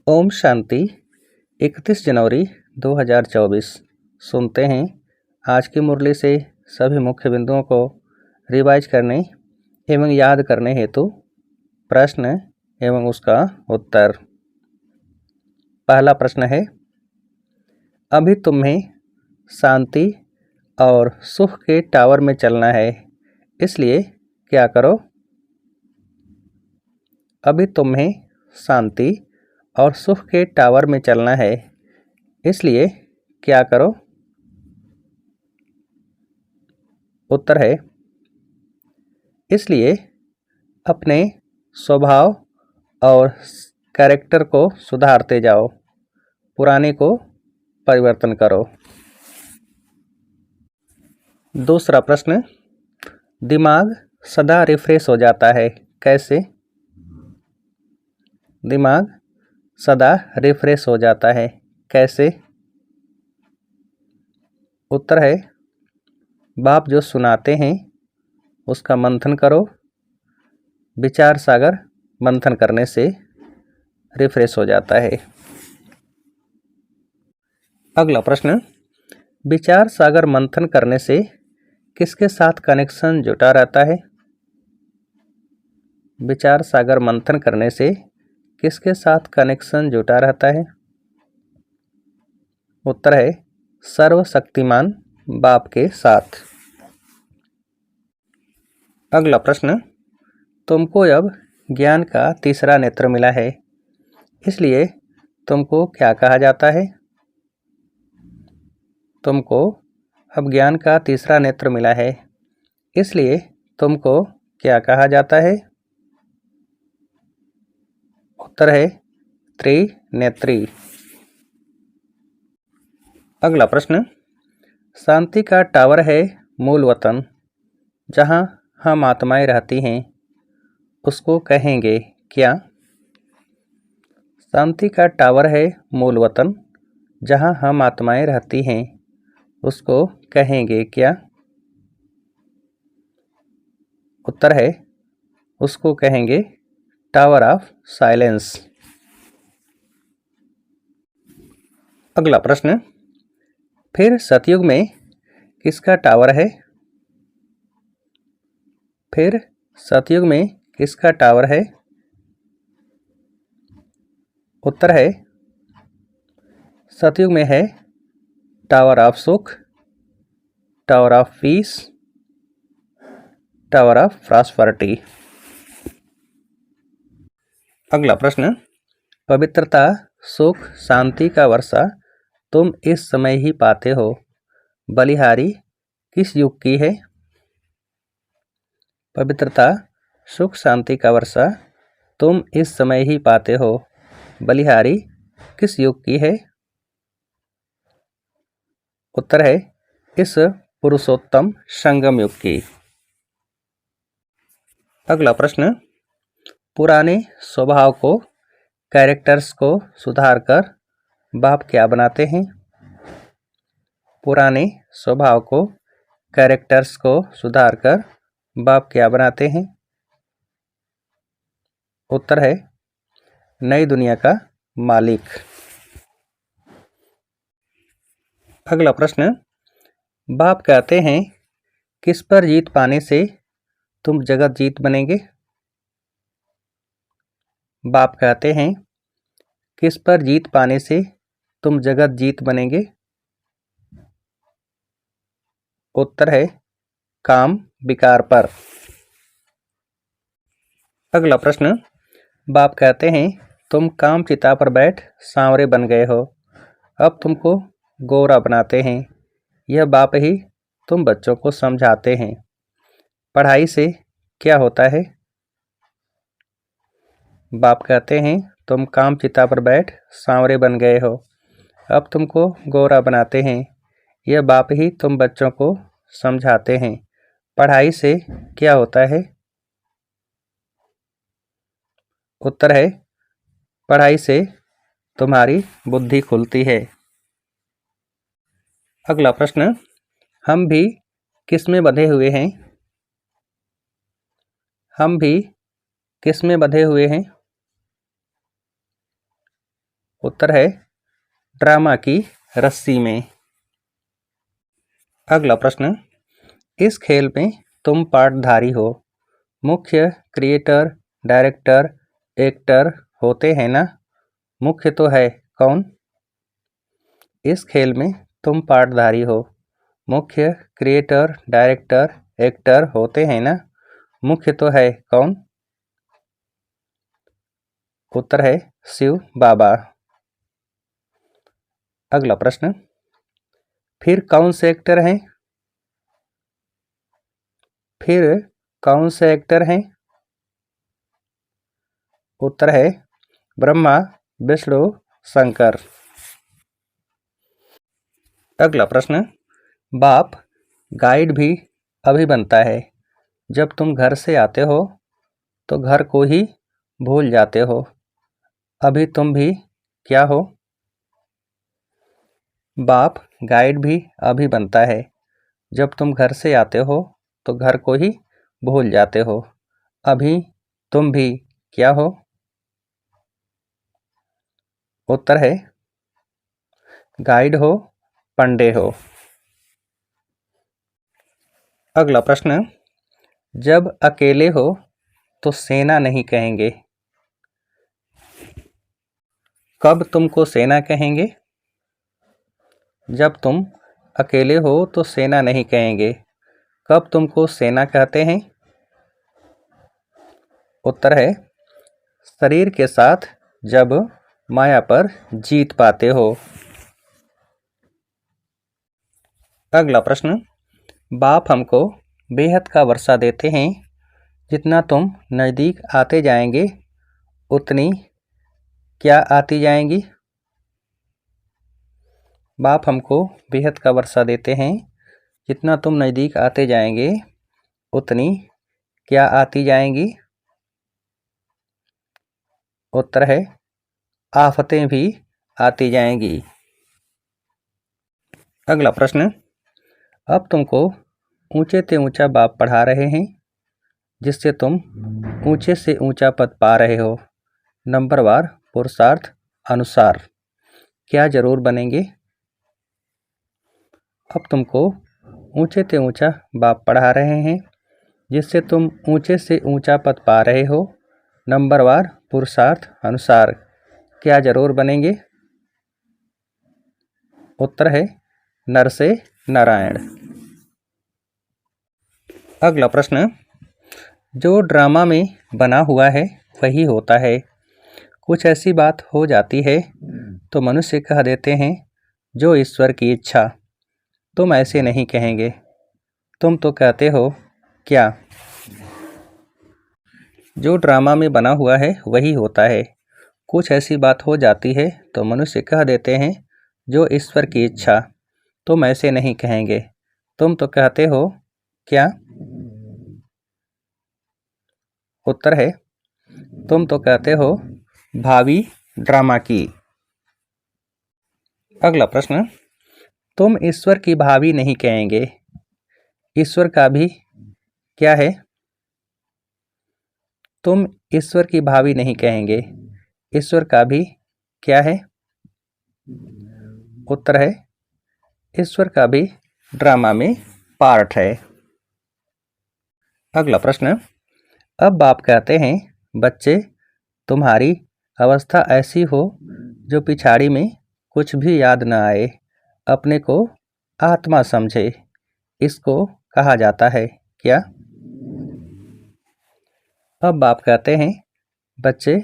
ओम शांति। 31 जनवरी 2024। सुनते हैं आज की मुरली से सभी मुख्य बिंदुओं को रिवाइज करने एवं याद करने हेतु प्रश्न एवं उसका उत्तर। पहला प्रश्न है, अभी तुम्हें शांति और सुख के टावर में चलना है, इसलिए क्या करो? अभी तुम्हें शांति और सुख के टावर में चलना है, इसलिए क्या करो? उत्तर है, इसलिए अपने स्वभाव और कैरेक्टर को सुधारते जाओ, पुराने को परिवर्तन करो। दूसरा प्रश्न, दिमाग सदा रिफ्रेश हो जाता है, कैसे? दिमाग सदा रिफ्रेश हो जाता है, कैसे? उत्तर है, बाप जो सुनाते हैं उसका मंथन करो। विचार सागर मंथन करने से रिफ्रेश हो जाता है। अगला प्रश्न, विचार सागर मंथन करने से किसके साथ कनेक्शन जुटा रहता है? विचार सागर मंथन करने से किसके साथ कनेक्शन जुटा रहता है? उत्तर है, सर्वशक्तिमान बाप के साथ। अगला प्रश्न, तुमको अब ज्ञान का तीसरा नेत्र मिला है, इसलिए तुमको क्या कहा जाता है? तुमको अब ज्ञान का तीसरा नेत्र मिला है, इसलिए तुमको क्या कहा जाता है? उत्तर है, त्रिनेत्री। अगला प्रश्न, शांति का टावर है मूल वतन, जहाँ हम आत्माएं रहती हैं, उसको कहेंगे क्या? शांति का टावर है मूल वतन, जहाँ हम आत्माएं रहती हैं, उसको कहेंगे क्या? उत्तर है, उसको कहेंगे टावर ऑफ साइलेंस। अगला प्रश्न, फिर सतयुग में किसका टावर है? फिर सतयुग में किसका टावर है? उत्तर है, सतयुग में है टावर ऑफ सुख, tower of peace, tower of prosperity. अगला प्रश्न, पवित्रता सुख शांति का वर्षा तुम इस समय ही पाते हो, बलिहारी किस युग की है? पवित्रता सुख शांति का वर्षा तुम इस समय ही पाते हो, बलिहारी किस युग की है? उत्तर है, इस पुरुषोत्तम संगम युग की। अगला प्रश्न, पुराने स्वभाव को कैरेक्टर्स को सुधारकर बाप क्या बनाते हैं? पुराने स्वभाव को कैरेक्टर्स को सुधारकर बाप क्या बनाते हैं? उत्तर है, नई दुनिया का मालिक। अगला प्रश्न, बाप कहते हैं किस पर जीत पाने से तुम जगत जीत बनेंगे? बाप कहते हैं किस पर जीत पाने से तुम जगत जीत बनेंगे? उत्तर है, काम विकार पर। अगला प्रश्न, बाप कहते हैं तुम काम चिता पर बैठ सांवरे बन गए हो, अब तुमको गोरा बनाते हैं। यह बाप ही तुम बच्चों को समझाते हैं। पढ़ाई से क्या होता है? बाप कहते हैं तुम काम चिता पर बैठ सांवरे बन गए हो, अब तुमको गोरा बनाते हैं। यह बाप ही तुम बच्चों को समझाते हैं। पढ़ाई से क्या होता है? उत्तर है, पढ़ाई से तुम्हारी बुद्धि खुलती है। अगला प्रश्न, हम भी किस में बंधे हुए हैं? हम भी किस में बंधे हुए हैं? उत्तर है ड्रामा की रस्सी में। अगला प्रश्न, इस खेल में तुम पार्टधारी हो। मुख्य, क्रिएटर, डायरेक्टर, एक्टर होते हैं ना। मुख्य तो है कौन? इस खेल में तुम पार्टधारी हो। मुख्य, क्रिएटर, डायरेक्टर, एक्टर होते हैं ना। मुख्य तो है कौन? उत्तर है शिव बाबा। अगला प्रश्न, फिर कौन से एक्टर हैं? फिर कौन से एक्टर हैं? उत्तर है ब्रह्मा, विष्णु, शंकर। अगला प्रश्न, बाप गाइड भी अभी बनता है। जब तुम घर से आते हो तो घर को ही भूल जाते हो। अभी तुम भी क्या हो? बाप गाइड भी अभी बनता है। जब तुम घर से आते हो तो घर को ही भूल जाते हो। अभी तुम भी क्या हो? उत्तर है गाइड हो, पंडे हो। अगला प्रश्न, जब अकेले हो तो सेना नहीं कहेंगे। कब तुमको सेना कहेंगे? जब तुम अकेले हो तो सेना नहीं कहेंगे। कब तुमको सेना कहते हैं? उत्तर है शरीर के साथ जब माया पर जीत पाते हो। अगला प्रश्न, बाप हमको बेहद का वर्षा देते हैं। जितना तुम नज़दीक आते जाएंगे उतनी क्या आती जाएंगी? बाप हमको बेहद का वर्षा देते हैं। जितना तुम नज़दीक आते जाएंगे उतनी क्या आती जाएंगी? उत्तर है आफतें भी आती जाएंगी। अगला प्रश्न, अब तुमको ऊंचे से ऊंचा बाप पढ़ा रहे हैं जिससे तुम ऊंचे से ऊंचा पद पा रहे हो। नंबरवार पुरुषार्थ अनुसार क्या जरूर बनेंगे? अब तुमको ऊंचे से ऊंचा बाप पढ़ा रहे हैं जिससे तुम ऊंचे से ऊंचा पद पा रहे हो। नंबरवार पुरुषार्थ अनुसार क्या जरूर बनेंगे? उत्तर है नर से नारायण। अगला प्रश्न, जो ड्रामा में बना हुआ है वही होता है। कुछ ऐसी बात हो जाती है तो मनुष्य कह देते हैं जो ईश्वर की इच्छा। तुम ऐसे नहीं कहेंगे। तुम तो कहते हो क्या? जो ड्रामा में बना हुआ है वही होता है। कुछ ऐसी बात हो जाती है तो मनुष्य कह देते हैं जो ईश्वर की इच्छा। तुम ऐसे नहीं कहेंगे। तुम तो कहते हो क्या? उत्तर है तुम तो कहते हो भावी ड्रामा की। अगला प्रश्न, तुम ईश्वर की भावी नहीं कहेंगे। ईश्वर का भी क्या है? तुम ईश्वर की भावी नहीं कहेंगे। ईश्वर का भी क्या है? उत्तर है ईश्वर का भी ड्रामा में पार्ट है। अगला प्रश्न, अब बाप कहते हैं बच्चे तुम्हारी अवस्था ऐसी हो जो पिछाड़ी में कुछ भी याद न आए, अपने को आत्मा समझे। इसको कहा जाता है क्या? अब बाप कहते हैं बच्चे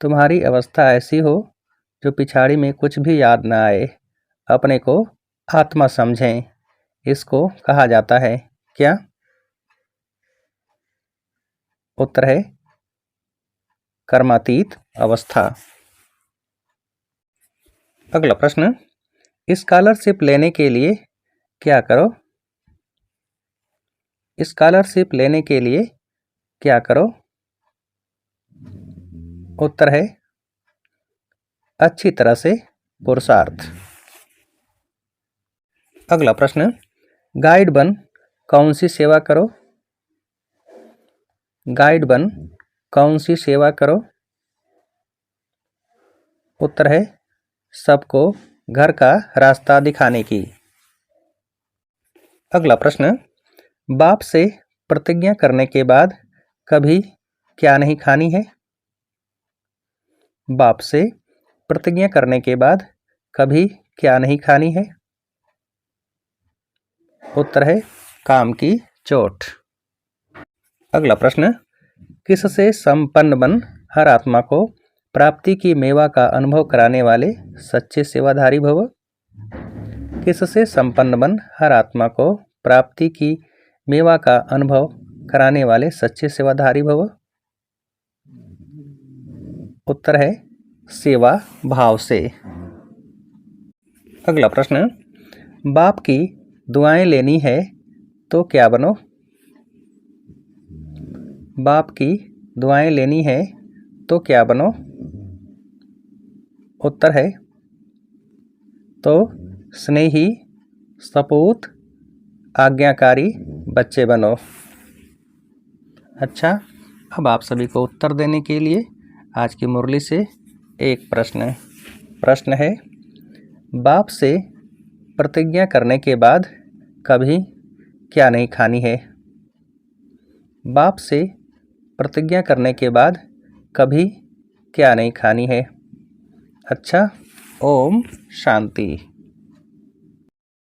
तुम्हारी अवस्था ऐसी हो जो पिछाड़ी में कुछ भी याद न आए, अपने को आत्मा समझें। इसको कहा जाता है क्या? उत्तर है कर्मातीत अवस्था। अगला प्रश्न, स्कॉलरशिप लेने के लिए क्या करो? स्कॉलरशिप लेने के लिए क्या करो? उत्तर है अच्छी तरह से पुरुषार्थ। अगला प्रश्न, गाइड बन कौन सी सेवा करो? गाइड बन कौन सी सेवा करो? उत्तर है सबको घर का रास्ता दिखाने की। अगला प्रश्न, बाप से प्रतिज्ञा करने के बाद कभी क्या नहीं खानी है? बाप से प्रतिज्ञा करने के बाद कभी क्या नहीं खानी है? उत्तर है काम की चोट। अगला प्रश्न, किससे संपन्न बन हर आत्मा को प्राप्ति की मेवा का अनुभव कराने वाले सच्चे सेवाधारी भव? किससे संपन्न बन हर आत्मा को प्राप्ति की मेवा का अनुभव कराने वाले सच्चे सेवाधारी भव? उत्तर है सेवा भाव से। अगला प्रश्न, बाप की दुआएं लेनी है तो क्या बनो? बाप की दुआएं लेनी है तो क्या बनो? उत्तर है तो स्नेही, सपूत, आज्ञाकारी बच्चे बनो। अच्छा, अब आप सभी को उत्तर देने के लिए आज की मुरली से एक प्रश्न है, बाप से प्रतिज्ञा करने के बाद कभी क्या नहीं खानी है? बाप से प्रतिज्ञा करने के बाद कभी क्या नहीं खानी है? अच्छा, ओम शांति।